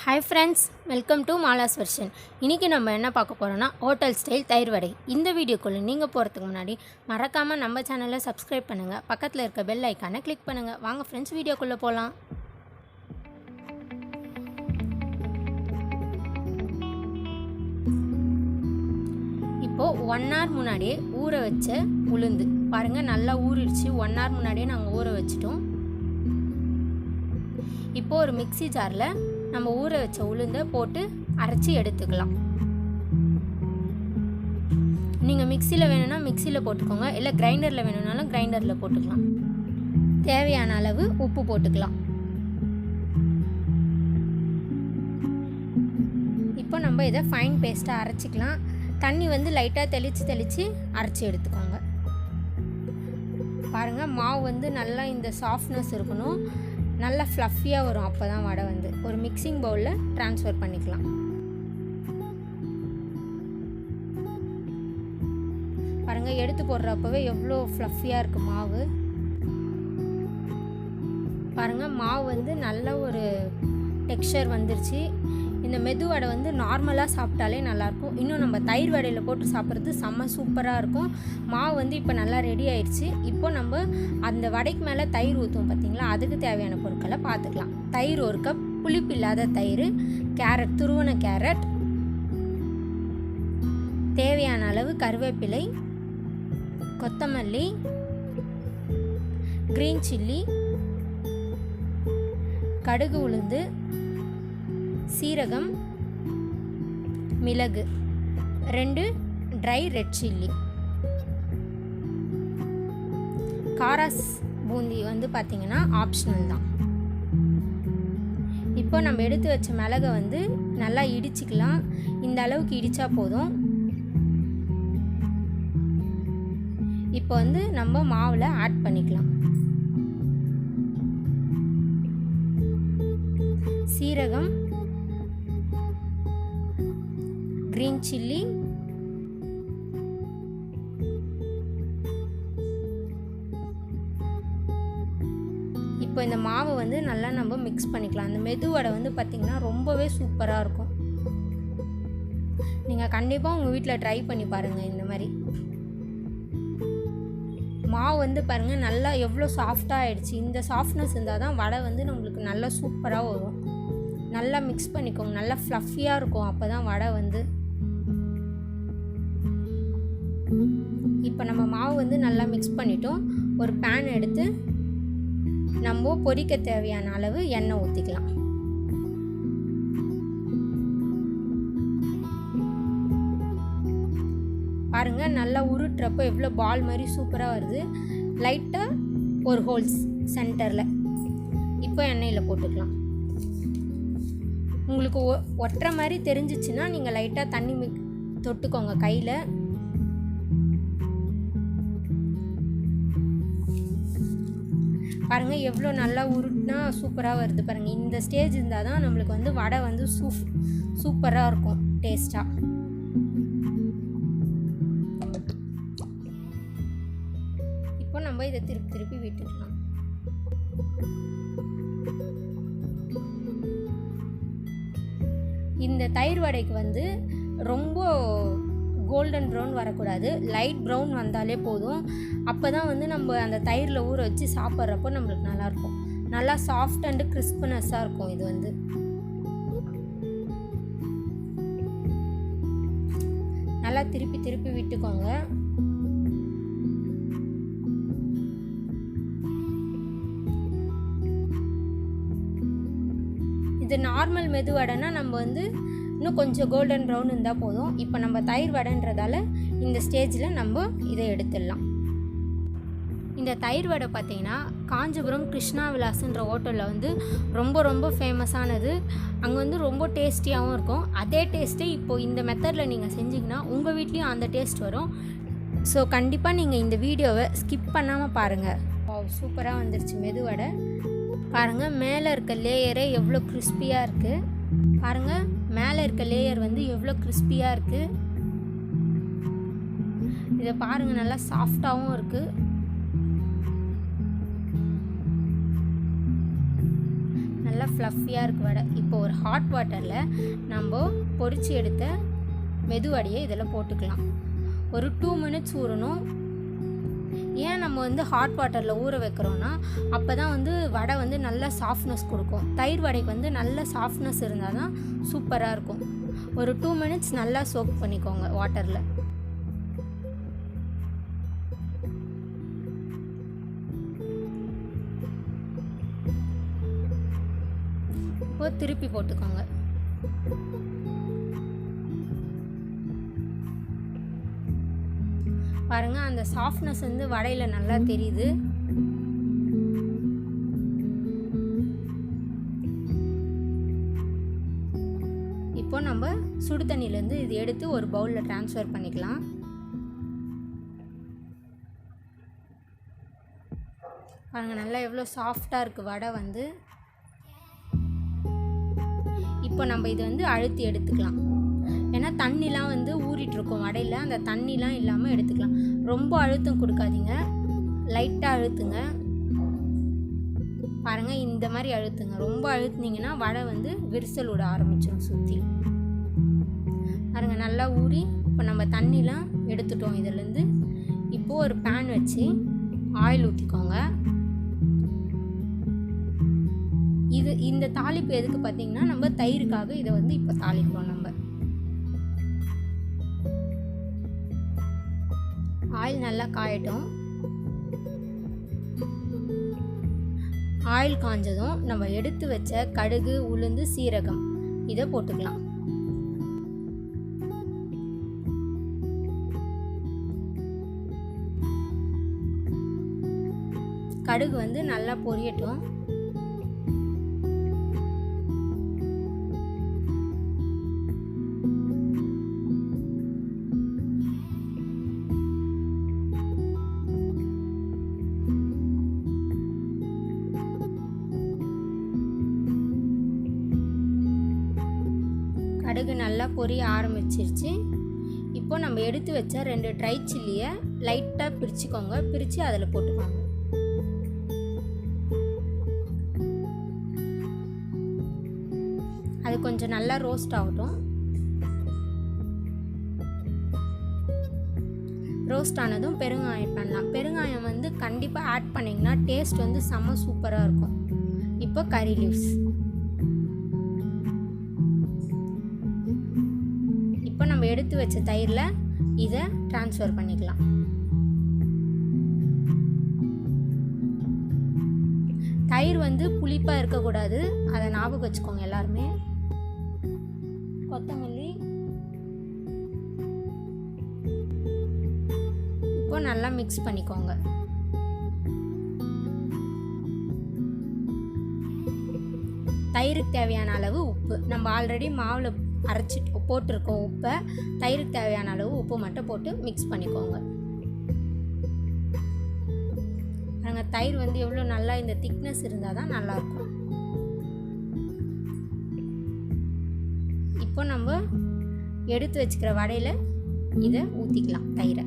Hi friends, welcome to Mala's version. இன்னைக்கு நம்ம என்ன பார்க்க போறோம்னா ஹோட்டல் ஸ்டைல் தயிர் வடை. இந்த வீடியோக்குள்ள நீங்க போறதுக்கு முன்னாடி மறக்காம நம்ம சேனலை சப்ஸ்கிரைப் பண்ணுங்க. பக்கத்துல இருக்க பெல் ஐகானை கிளிக் பண்ணுங்க. வாங்க फ्रेंड्स வீடியோக்குள்ள போலாம். இப்போ 1 hour முன்னாடியே ஊற வச்ச உளுந்து பாருங்க நல்லா ஊறிடுச்சு. 1 hour முன்னாடியே நாங்க ஊற வச்சிட்டோம். இப்போ ஒரு மிக்ஸி ஜார்ல நம்ம ஊற வச்ச உளுந்தை போட்டு அரைச்சி எடுத்துக்கலாம். நீங்கள் மிக்சியில் வேணும்னா மிக்சியில் போட்டுக்கோங்க, இல்லை கிரைண்டரில் வேணும்னாலும் கிரைண்டரில் போட்டுக்கலாம். தேவையான அளவு உப்பு போட்டுக்கலாம். இப்போ நம்ம இதை ஃபைன் பேஸ்ட்டாக அரைச்சிக்கலாம். தண்ணி வந்து லைட்டாக தெளித்து அரைச்சி எடுத்துக்கோங்க. பாருங்கள், மாவு வந்து நல்லா இந்த சாஃப்ட்னஸ் இருக்கணும், நல்லா ஃப்ளஃபியாக வரும். அப்போ தான் வடை வந்து ஒரு மிக்சிங் பவுலில் ட்ரான்ஸ்ஃபர் பண்ணிக்கலாம். பாருங்கள், எடுத்து போடுறப்பவே எவ்வளோ ஃப்ளஃபியாக இருக்குது மாவு. பாருங்கள், மாவு வந்து நல்ல ஒரு டெக்ஸ்சர் வந்துருச்சு. இந்த மெது வடை வந்து நார்மலாக சாப்பிட்டாலே நல்லாயிருக்கும். இன்னும் நம்ம தயிர் வடையில் போட்டு சாப்பிட்றது செம்ம சூப்பராக இருக்கும். மாவு வந்து இப்போ நல்லா ரெடி ஆயிடுச்சு. இப்போ நம்ம அந்த வடைக்கு மேலே தயிர் ஊற்றுவோம் பார்த்தீங்களா, அதுக்கு தேவையான பொருட்களை பார்த்துக்கலாம். தயிர் 1 கப், புளிப்பு இல்லாத தயிர், கேரட், துருவன கேரட், தேவையான அளவு கருவேப்பிலை, கொத்தமல்லி, கிரீன் சில்லி, கடுகு உளுந்து, சீரகம், மிளகு, 2 ட்ரை ரெட் சில்லி. காராஸ் பூந்தி வந்து பார்த்திங்கன்னா ஆப்ஷனல் தான். இப்போ நம்ம எடுத்து வச்ச மிளகை வந்து நல்லா இடிச்சிக்கலாம். இந்த அளவுக்கு இடித்தா போதும். இப்போ வந்து நம்ம மாவில் ஆட் பண்ணிக்கலாம். சீரகம், கிரீன் சில்லி, இப்போ இந்த மாவை வந்து நல்லா நம்ம மிக்ஸ் பண்ணிக்கலாம். அந்த மெது வடை வந்து பார்த்திங்கன்னா ரொம்பவே சூப்பராக இருக்கும். நீங்கள் கண்டிப்பாக உங்கள் வீட்டில் ட்ரை பண்ணி பாருங்கள். இந்த மாதிரி மாவு வந்து பாருங்கள் நல்லா எவ்வளோ சாஃப்டாக ஆகிடுச்சு. இந்த சாஃப்ட்னஸ் இருந்தால் தான் வடை வந்து நம்மளுக்கு நல்லா சூப்பராக வரும். நல்லா மிக்ஸ் பண்ணிக்கோங்க, நல்லா ஃப்ளஃபியாக இருக்கும். அப்போ தான் வடை வந்து. இப்போ நம்ம மாவு வந்து நல்லா மிக்ஸ் பண்ணிட்டோம். ஒரு பேன் எடுத்து நம்ம பொரிக்க தேவையான அளவு எண்ணெய் ஊற்றிக்கலாம். பாருங்கள், நல்லா உருட்டுறப்போ எவ்வளோ பால் மாதிரி சூப்பராக வருது. லைட்டாக ஒரு ஹோல்ஸ் சென்டரில். இப்போ எண்ணெயில் போட்டுக்கலாம். உங்களுக்கு ஒட்டுற மாதிரி தெரிஞ்சிச்சுன்னா நீங்கள் லைட்டாக தண்ணி தொட்டுக்கோங்க கையில். பாருங்கள், எவ்வளோ நல்லா உருட்டுனா சூப்பராக வருது. பாருங்கள், இந்த ஸ்டேஜ் இருந்தால் தான் நம்மளுக்கு வந்து வடை வந்து சூப்பராக இருக்கும், டேஸ்ட்டாக. இப்போ நம்ம இதை திருப்பி விட்டுக்கலாம். இந்த தயிர் வடைக்கு வந்து ரொம்ப கோல்டன் ப்ரௌன் வரக்கூடாது, லைட் ப்ரௌன் வந்தாலே போதும். அப்போ தான் வந்து நம்ம அந்த தயிரில் ஊற வச்சு சாப்பிட்றப்போ நம்மளுக்கு நல்லாயிருக்கும். நல்லா சாஃப்ட் அண்டு கிறிஸ்பினஸ்ஸாக இருக்கும். இது வந்து நல்லா திருப்பி விட்டுக்கோங்க. இது நார்மல் மெது வடைனா நம்ம வந்து இன்னும் கொஞ்சம் கோல்டன் ப்ரௌன் இருந்தால் போதும். இப்போ நம்ம தயிர் வடைன்றதால இந்த ஸ்டேஜில் நம்ம இதை எடுத்துடலாம். இந்த தயிர் வடை பார்த்திங்கன்னா காஞ்சிபுரம் கிருஷ்ணா விலாஸ்ன்ற ஹோட்டலில் வந்து ரொம்ப ஃபேமஸானது. அங்கே வந்து ரொம்ப டேஸ்டியாகவும் இருக்கும். அதே டேஸ்ட்டே இப்போது இந்த மெத்தடில் நீங்கள் செஞ்சிங்கன்னா உங்கள் வீட்லேயும் அந்த டேஸ்ட் வரும். ஸோ கண்டிப்பாக நீங்கள் இந்த வீடியோவை ஸ்கிப் பண்ணாமல் பாருங்கள். சூப்பராக வந்துருச்சு மெது வடை. பாருங்கள், மேலே இருக்க லேயரே எவ்வளோ கிறிஸ்பியாக இருக்குது. பாருங்கள், மேலே இருக்க லேயர் வந்து எவ்வளோ கிறிஸ்பியாக இருக்குது. இதை பாருங்கள், நல்லா சாஃப்டாகவும் இருக்குது. நல்லா ஃப்ளஃபியாக இருக்குது வடை. இப்போ ஒரு ஹாட் வாட்டரில் நம்ம பொரிச்சு எடுத்த மெதுவடையை இதில் போட்டுக்கலாம். ஒரு 2 மினிட்ஸ் ஊறணும். ஏன் நம்ம வந்து ஹாட் வாட்டரில் ஊற வைக்கிறோன்னா அப்போ தான் வந்து வடை வந்து நல்ல சாஃப்ட்னஸ் கொடுக்கும். தயிர் வடைக்கு வந்து நல்ல சாஃப்ட்னஸ் இருந்தால் தான் சூப்பராக இருக்கும். ஒரு 2 மினிட்ஸ் நல்லா சோக் பண்ணிக்கோங்க வாட்டரில். இப்போ திருப்பி போட்டுக்கோங்க. பாருங்கள், அந்த சாஃப்ட்னஸ் வந்து வடையில் நல்லா தெரியுது. இப்போ நம்ம சுடு தண்ணியிலேருந்து இது எடுத்து ஒரு பவுலில் ட்ரான்ஸ்ஃபர் பண்ணிக்கலாம். பாருங்கள், நல்லா எவ்வளோ சாஃப்டாக இருக்குது வடை வந்து. இப்போ நம்ம இதை வந்து அழுத்தி எடுத்துக்கலாம். ஏன்னா தண்ணிலாம் வந்து ஊறிட்டுருக்கோம் வடையில், அந்த தண்ணிலாம் இல்லாமல் எடுத்துக்கலாம். ரொம்ப அழுத்தம் கொடுக்காதீங்க, லைட்டாக அழுத்துங்க. பாருங்கள், இந்த மாதிரி அழுத்துங்க. ரொம்ப அழுத்துனீங்கன்னா வடை வந்து விரிசல் விட ஆரம்பிச்சிடும் சுற்றி. பாருங்கள், நல்லா ஊறி இப்போ நம்ம தண்ணிலாம் எடுத்துட்டோம் இதிலேருந்து. இப்போது ஒரு பேன் வச்சு ஆயில் ஊற்றிக்கோங்க. இந்த தாளிப்பு எதுக்கு பார்த்தீங்கன்னா நம்ம தயிருக்காக இதை வந்து இப்போ தாளிக்கிறோம். நம்ம ஆயில் நல்லா காயட்டும். ஆயில் காஞ்சதும் நம்ம எடுத்து வச்ச கடுகு, உளுந்து, சீரகம் இதை போட்டுக்கலாம். கடுகு வந்து நல்லா பொரியட்டும். கடுகு நல்லா பொரிய ஆரம்பிச்சிருச்சு. இப்போ நம்ம எடுத்து வச்ச 2 ட்ரை சில்லியை லைட்டாக பிரிச்சுக்கோங்க. பிரித்து அதில் போட்டுக்கோங்க. அது கொஞ்சம் நல்லா ரோஸ்ட் ஆகட்டும். ரோஸ்ட் ஆனதும் பெருங்காயம் பண்ணலாம். பெருங்காயம் வந்து கண்டிப்பாக ஆட் பண்ணிங்கன்னா டேஸ்ட் வந்து செம்ம சூப்பராக இருக்கும். இப்போ கறி லீவ்ஸ். இப்போ நம்ம எடுத்து வச்ச தயிரில் இதை ட்ரான்ஸ்ஃபர் பண்ணிக்கலாம். தயிர் வந்து புளிப்பாக இருக்கக்கூடாது, அதை ஞாபகம் வச்சுக்கோங்க எல்லாருமே. கொத்தமல்லி இப்போ நல்லா மிக்ஸ் பண்ணிக்கோங்க. தயிருக்கு தேவையான அளவு உப்பு. நம்ம ஆல்ரெடி மாவில் அரைச்சிட்டு போட்டிருக்கோம் உப்பை. தயிருக்கு தேவையான அளவு உப்பு மட்டும் போட்டு மிக்ஸ் பண்ணிக்கோங்க. நாங்கள் தயிர் வந்து எவ்வளோ நல்லா இந்த திக்னஸ் இருந்தால் தான் நல்லாயிருக்கும். இப்போ நம்ம எடுத்து வச்சுக்கிற வடையில் இதை ஊற்றிக்கலாம் தயிரை.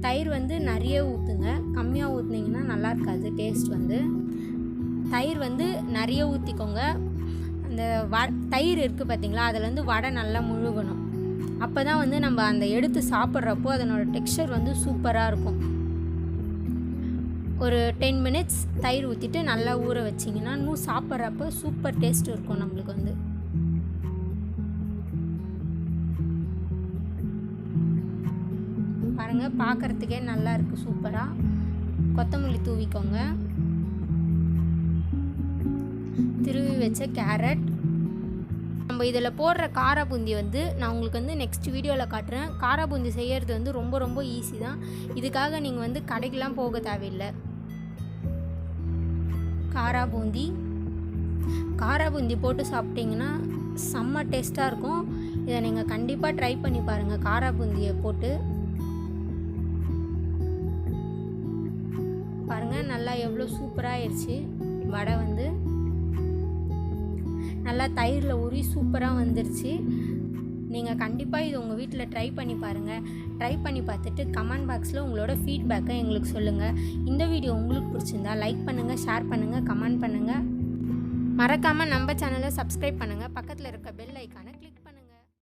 தயிர் வந்து நிறைய ஊற்றுங்க, கம்மியாக ஊற்றுனீங்கன்னா நல்லா இருக்காது டேஸ்ட் வந்து. தயிர் வந்து நிறைய ஊற்றிக்கோங்க. அந்த தயிர் இருக்குது பார்த்தீங்களா, அதில் வந்து வடை நல்லா முழுகணும். அப்போ தான் வந்து நம்ம அந்த எடுத்து சாப்பிட்றப்போ அதனோட டெக்ஸ்சர் வந்து சூப்பராக இருக்கும். ஒரு 10 மினிட்ஸ் தயிர் ஊற்றிட்டு நல்லா ஊற வச்சிங்கன்னா இன்னும் சாப்பிட்றப்போ சூப்பர் டேஸ்ட் இருக்கும் நம்மளுக்கு வந்து. பாருங்கள், பார்க்குறதுக்கே நல்லா இருக்குது சூப்பராக. கொத்தமல்லி தூவிக்கோங்க. திருவி வச்ச கேரட். நம்ம இதில் போடுற காரா பூந்தி வந்து நான் உங்களுக்கு வந்து நெக்ஸ்ட் வீடியோவில் காட்டுறேன். காரா பூந்தி செய்கிறது வந்து ரொம்ப ரொம்ப ஈஸி தான். இதுக்காக நீங்கள் வந்து கடைக்கெலாம் போக தேவையில்லை. காரா பூந்தி போட்டு சாப்பிட்டிங்கன்னா செம்ம டேஸ்ட்டாக இருக்கும். இதை நீங்கள் கண்டிப்பாக ட்ரை பண்ணி பாருங்கள். காரா பூந்தியை போட்டு பாருங்கள், நல்லா எவ்வளோ சூப்பராக ஆயிடுச்சு வடை வந்து. நல்லா தயிரில் ஊறி சூப்பராக வந்துருச்சு. நீங்கள் கண்டிப்பாக இது உங்கள் வீட்டில் ட்ரை பண்ணி பாருங்கள். ட்ரை பண்ணி பார்த்துட்டு கமெண்ட் பாக்ஸில் உங்களோட ஃபீட்பேக்கை எங்களுக்கு சொல்லுங்கள். இந்த வீடியோ உங்களுக்கு பிடிச்சிருந்தா லைக் பண்ணுங்கள், ஷேர் பண்ணுங்கள், கமெண்ட் பண்ணுங்கள். மறக்காமல் நம்ம சேனலை சப்ஸ்கிரைப் பண்ணுங்கள். பக்கத்தில் இருக்க பெல் ஐக்கானை கிளிக்